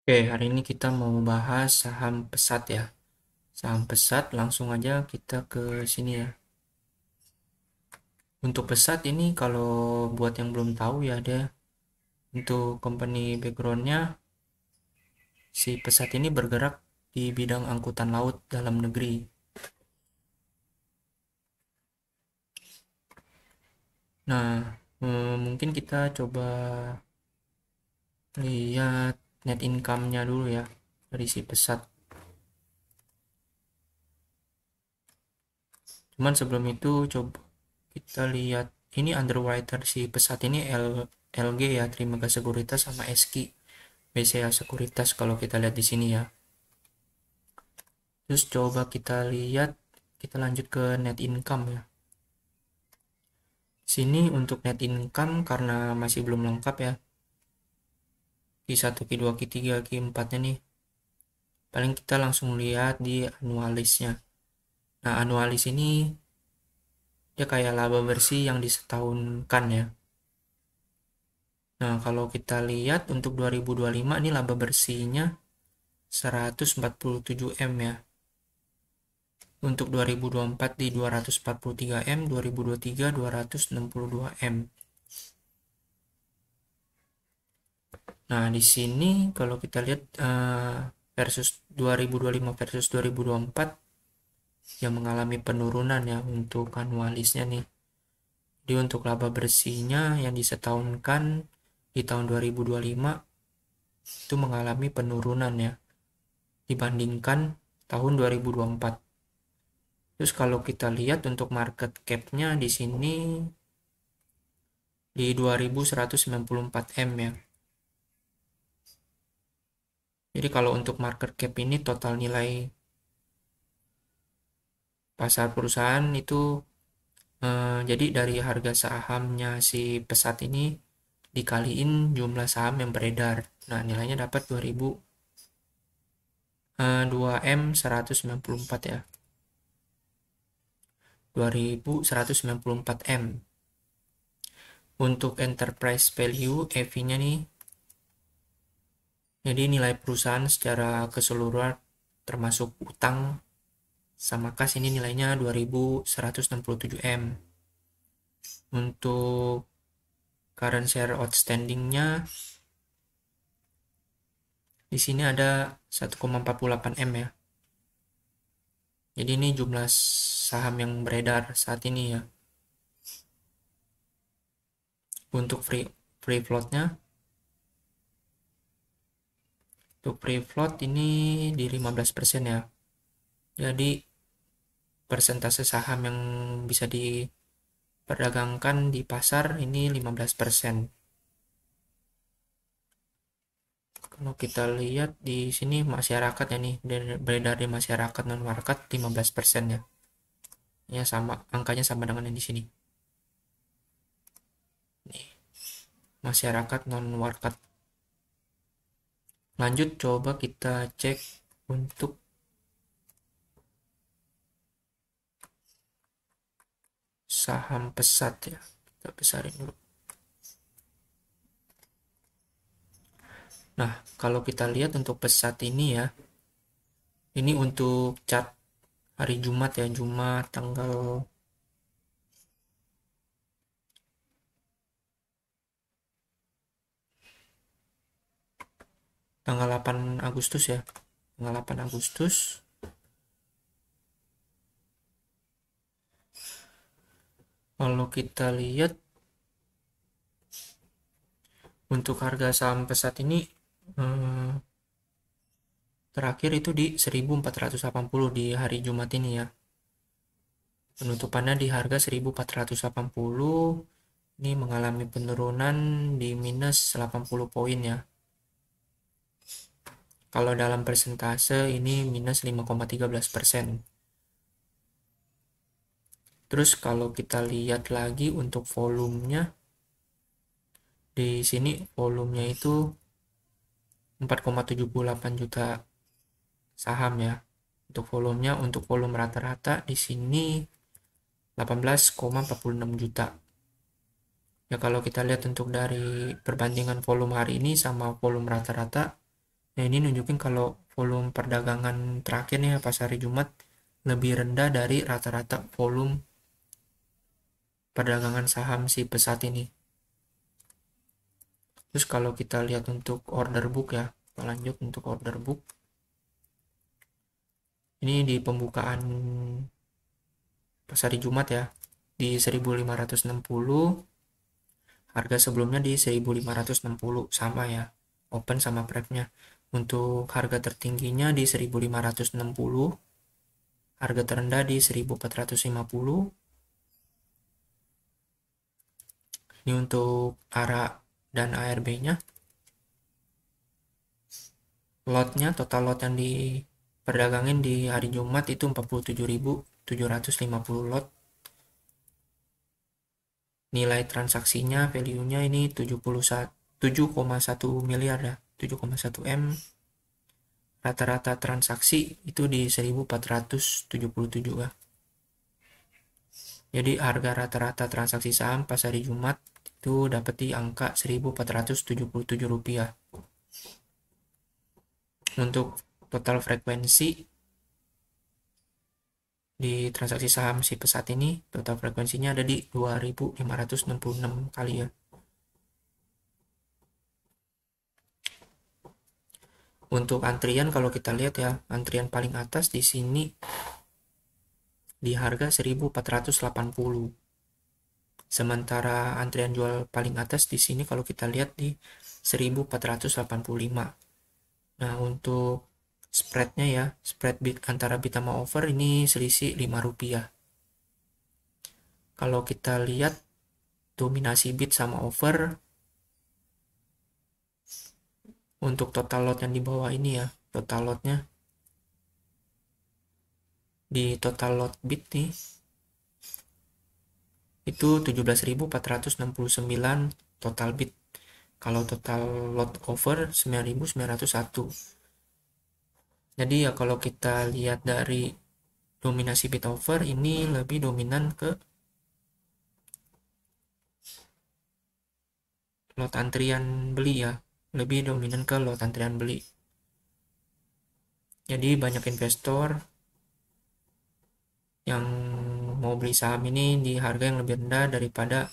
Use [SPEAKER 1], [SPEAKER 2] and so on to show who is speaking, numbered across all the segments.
[SPEAKER 1] Oke, hari ini kita mau bahas saham Pesat ya. Saham Pesat, langsung aja kita ke sini ya. Untuk Pesat ini kalau buat yang belum tahu ya ada untuk company backgroundnya, si Pesat ini bergerak di bidang angkutan laut dalam negeri. Nah, mungkin kita coba lihat net income-nya dulu ya dari si Pesat. Cuman sebelum itu coba kita lihat ini underwriter si Pesat ini LG ya, Trimegah Sekuritas sama SKI. BCA Sekuritas kalau kita lihat di sini ya. Terus coba kita lihat, kita lanjut ke net income ya. Sini untuk net income karena masih belum lengkap ya. Q1, Q2, Q3, Q4-nya nih. Paling kita langsung lihat di anualisnya. Nah, anualis ini dia kayak laba bersih yang disetahunkan ya. Nah, kalau kita lihat untuk 2025 ini laba bersihnya 147 M ya. Untuk 2024 di 243 M, 2023 262 M. Nah, di sini kalau kita lihat versus 2025 versus 2024 yang mengalami penurunan ya untuk anualisnya nih. Jadi untuk laba bersihnya yang disetahunkan di tahun 2025 itu mengalami penurunan ya dibandingkan tahun 2024. Terus kalau kita lihat untuk market cap-nya di sini di 2194 M ya. Jadi kalau untuk market cap ini total nilai pasar perusahaan itu jadi dari harga sahamnya si Pesat ini dikaliin jumlah saham yang beredar. Nah, nilainya dapat 2 M 194 ya. 2194 M. Untuk enterprise value EV-nya nih, jadi nilai perusahaan secara keseluruhan termasuk utang sama kas ini nilainya 2167 M. Untuk current share outstanding-nya di sini ada 1,48 M ya. Jadi ini jumlah saham yang beredar saat ini ya. Untuk free float-nya, untuk free float ini di 15% ya. Jadi persentase saham yang bisa diperdagangkan di pasar ini 15%. Kalau kita lihat di sini masyarakat ya nih, beredar di masyarakat non market 15% ya. Ya sama, angkanya sama dengan yang di sini. Nih, masyarakat non market. Lanjut coba kita cek untuk saham Pesat ya. Kita besarin dulu. Nah, kalau kita lihat untuk Pesat ini ya, ini untuk chart hari Jumat ya, Jumat tanggal 8 Agustus ya. Tanggal 8 Agustus. Kalau kita lihat untuk harga saham Pesat ini terakhir itu di 1480 di hari Jumat ini ya. Penutupannya di harga 1480. Ini mengalami penurunan di minus 80 poin ya. Kalau dalam persentase ini minus 5,13%. Terus kalau kita lihat lagi untuk volumenya, di sini volumenya itu 4,78 juta saham ya. Untuk volumenya, untuk volume rata-rata di sini 18,46 juta. Ya kalau kita lihat untuk dari perbandingan volume hari ini sama volume rata-rata Nah, ini nunjukin kalau volume perdagangan terakhir nih pas hari Jumat lebih rendah dari rata-rata volume perdagangan saham si pesat ini. Terus kalau kita lihat untuk order book ya, kita lanjut untuk order book. Ini di pembukaan pas hari Jumat ya, di 1560, harga sebelumnya di 1560 sama ya, open sama prep-nya. Untuk harga tertingginya di 1560, harga terendah di 1450. Ini untuk ARA dan ARB-nya. Lotnya, total lot yang diperdagangin di hari Jumat itu 47.750 lot. Nilai transaksinya, value-nya ini 7,1 miliar ya, 7,1 M. Rata-rata transaksi itu di 1477 ya. Jadi harga rata-rata transaksi saham pas hari Jumat itu dapat di angka 1477 rupiah. Untuk total frekuensi di transaksi saham si pesat ini, total frekuensinya ada di 2566 kali ya. Untuk antrian kalau kita lihat ya, antrian paling atas di sini di harga 1480. Sementara antrian jual paling atas di sini kalau kita lihat di 1485. Nah, untuk spreadnya ya, spread bid antara bid sama over ini selisih 5 rupiah. Kalau kita lihat dominasi bid sama over untuk total lot yang di bawah ini ya, total lotnya di total lot bid nih itu 17.469 total bid. Kalau total lot over 9.901. Jadi ya kalau kita lihat dari dominasi bid over ini lebih dominan ke lot antrian beli ya, lebih dominan ke lot antrian beli. Jadi banyak investor yang mau beli saham ini di harga yang lebih rendah daripada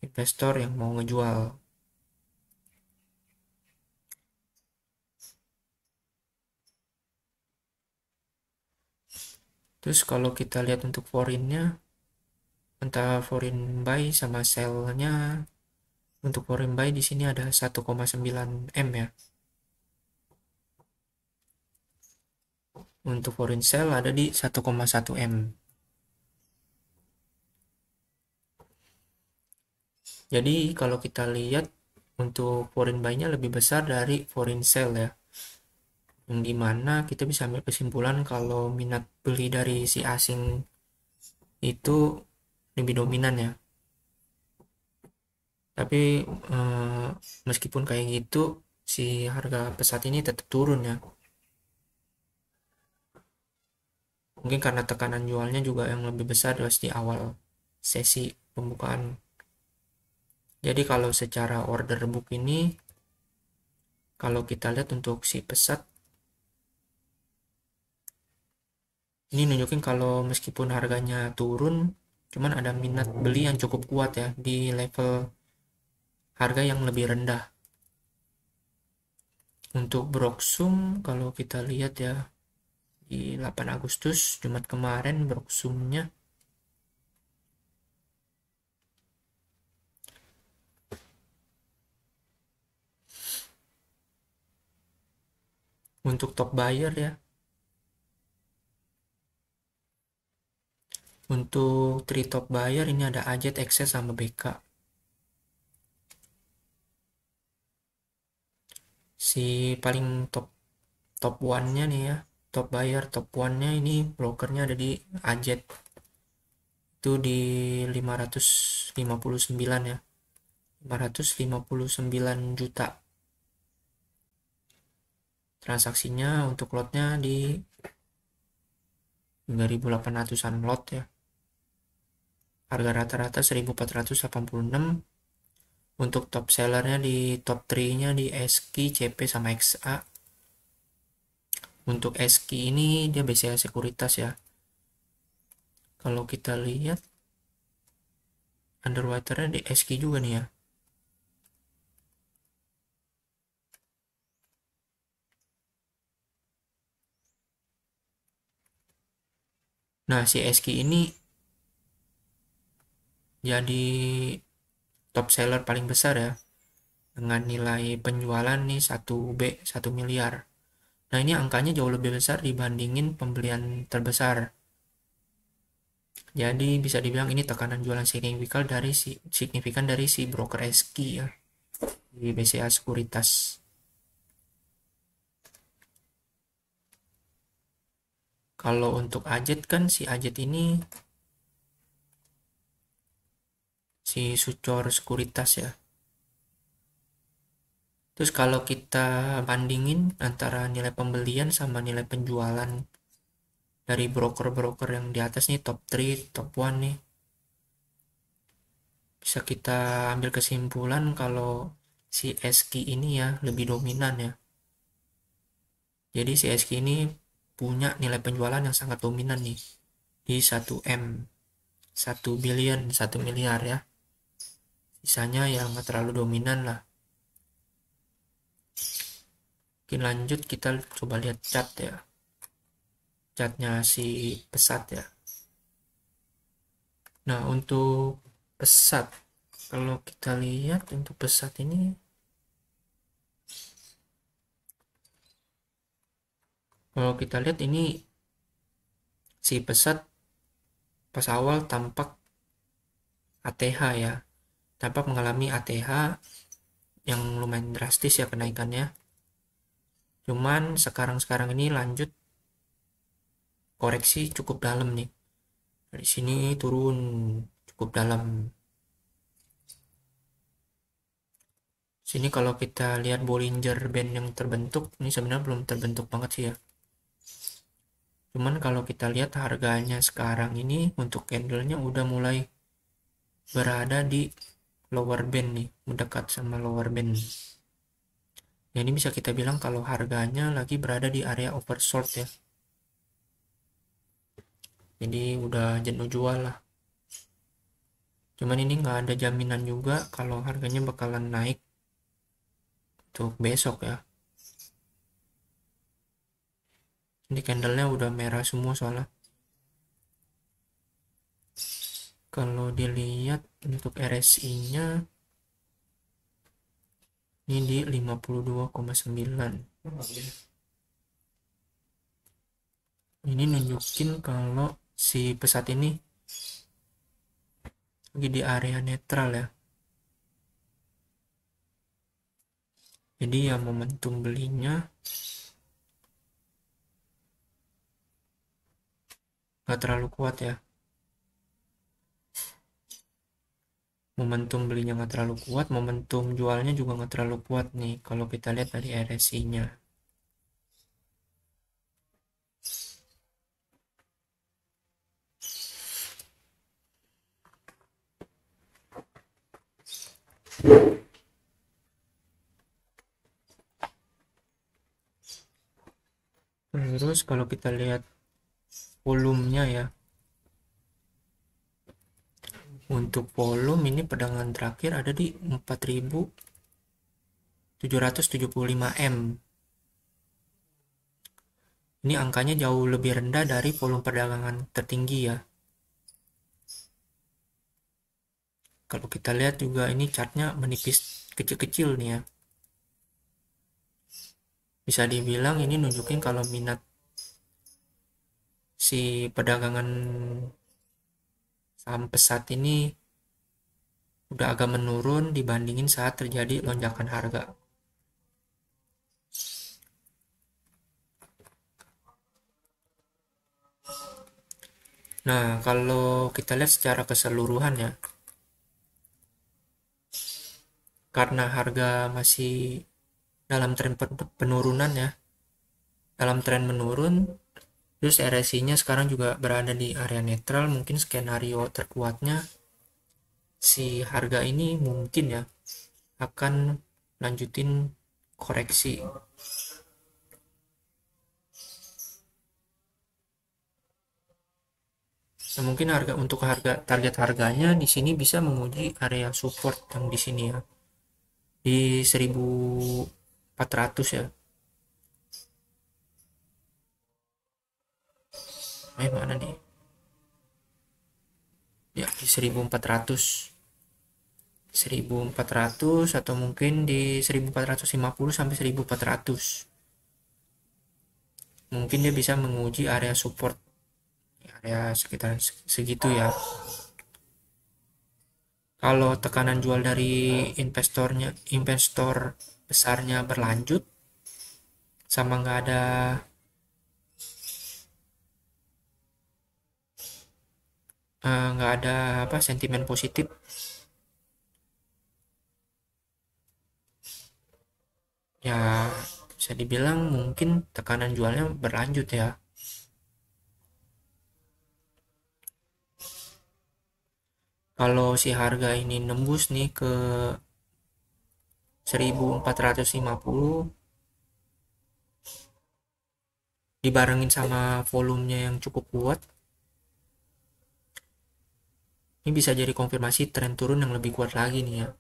[SPEAKER 1] investor yang mau ngejual. Terus kalau kita lihat untuk foreign-nya, entah foreign buy sama sell-nya, untuk foreign buy di sini ada 1,9 M ya. Untuk foreign sell ada di 1,1 M. Jadi kalau kita lihat untuk foreign buy-nya lebih besar dari foreign sell ya. Yang dimana kita bisa ambil kesimpulan kalau minat beli dari si asing itu lebih dominan ya. Tapi meskipun kayak gitu, si harga pesat ini tetap turun ya. Mungkin karena tekanan jualnya juga yang lebih besar di awal sesi pembukaan. Jadi kalau secara order book ini, kalau kita lihat untuk si pesat, ini nunjukin kalau meskipun harganya turun, cuman ada minat beli yang cukup kuat ya di level harga yang lebih rendah. Untuk Broksum kalau kita lihat ya di 8 Agustus Jumat kemarin Broksumnya untuk top buyer ya. Untuk 3 top buyer ini ada AZ, Access sama BK. Si paling top one-nya nih ya, top buyer top one-nya ini brokernya ada di AZ. Itu di 559 ya. 559 juta. Transaksinya untuk lotnya di 3.800-an lot ya. Harga rata-rata 1.486. Untuk top sellernya di top 3-nya di SQ, CP sama XA. Untuk SQ ini dia BCA sekuritas ya. Kalau kita lihat underwaternya di SQ juga nih ya. Nah, si SQ ini jadi top seller paling besar ya, dengan nilai penjualan nih 1 miliar. Nah, ini angkanya jauh lebih besar dibandingin pembelian terbesar. Jadi bisa dibilang ini tekanan jualan signifikan dari si broker SQ ya, di BCA Sekuritas. Kalau untuk Ajet kan si Ajet ini si Sucor Sekuritas ya. Terus kalau kita bandingin antara nilai pembelian sama nilai penjualan dari broker-broker yang di atas nih, top 3, top 1 nih, bisa kita ambil kesimpulan kalau si SQ ini ya lebih dominan ya. Jadi si SQ ini punya nilai penjualan yang sangat dominan nih, di 1M, 1 billion, 1 miliar ya. Sisanya yang nggak terlalu dominan lah. Oke, lanjut kita coba lihat chart ya. Chartnya si pesat ya. Nah, untuk pesat, kalau kita lihat untuk pesat ini, kalau kita lihat ini si pesat pas awal tampak ATH ya, tampak mengalami ATH yang lumayan drastis ya kenaikannya. Cuman sekarang ini lanjut koreksi cukup dalam nih. Dari sini turun cukup dalam. Sini kalau kita lihat Bollinger Band yang terbentuk, ini sebenarnya belum terbentuk banget sih ya. Cuman kalau kita lihat harganya sekarang ini untuk candlenya udah mulai berada di lower band nih, mendekat sama lower band. Ya, ini bisa kita bilang kalau harganya lagi berada di area oversold ya. Jadi udah jenuh jual lah. Cuman ini nggak ada jaminan juga kalau harganya bakalan naik untuk besok ya. Ini candlenya udah merah semua soalnya. Kalau dilihat untuk RSI-nya ini di 52,9. Ini nunjukin kalau si pesat ini lagi di area netral ya. Jadi ya momentum belinya nggak terlalu kuat ya. Momentum belinya nggak terlalu kuat, momentum jualnya juga nggak terlalu kuat nih kalau kita lihat dari RSI-nya. Terus kalau kita lihat volumenya ya, untuk volume ini perdagangan terakhir ada di 4.775 M. Ini angkanya jauh lebih rendah dari volume perdagangan tertinggi ya. Kalau kita lihat juga ini chartnya menipis kecil-kecil nih ya. Bisa dibilang ini nunjukin kalau minat si perdagangan saham pesat ini udah agak menurun dibandingin saat terjadi lonjakan harga. Nah, kalau kita lihat secara keseluruhan ya, karena harga masih dalam tren penurunan ya, dalam tren menurun, terus RSI-nya sekarang juga berada di area netral, mungkin skenario terkuatnya si harga ini mungkin ya akan lanjutin koreksi. Nah, mungkin untuk harga target harganya di sini bisa menguji area support yang di sini ya, di 1400 ya. Mana nih? Ya, di 1400 atau mungkin di 1450 sampai 1400. Mungkin dia bisa menguji area support area sekitar segitu ya. Kalau tekanan jual dari investor besarnya berlanjut sama nggak ada apa sentimen positif, ya bisa dibilang mungkin tekanan jualnya berlanjut ya. Kalau si harga ini nembus nih ke 1450 dibarengin sama volumenya yang cukup kuat, ini bisa jadi konfirmasi tren turun yang lebih kuat lagi nih ya.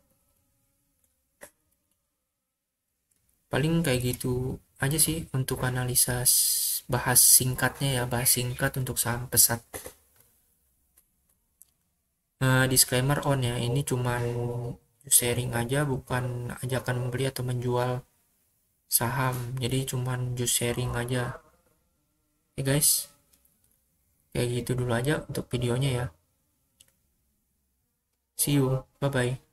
[SPEAKER 1] Paling kayak gitu aja sih untuk analisa bahas singkatnya ya, bahas singkat untuk saham pesat. Disclaimer on ya, ini cuman sharing aja, bukan ajakan membeli atau menjual saham, jadi cuman just sharing aja ya guys. Kayak gitu dulu aja untuk videonya ya. See you, bye bye.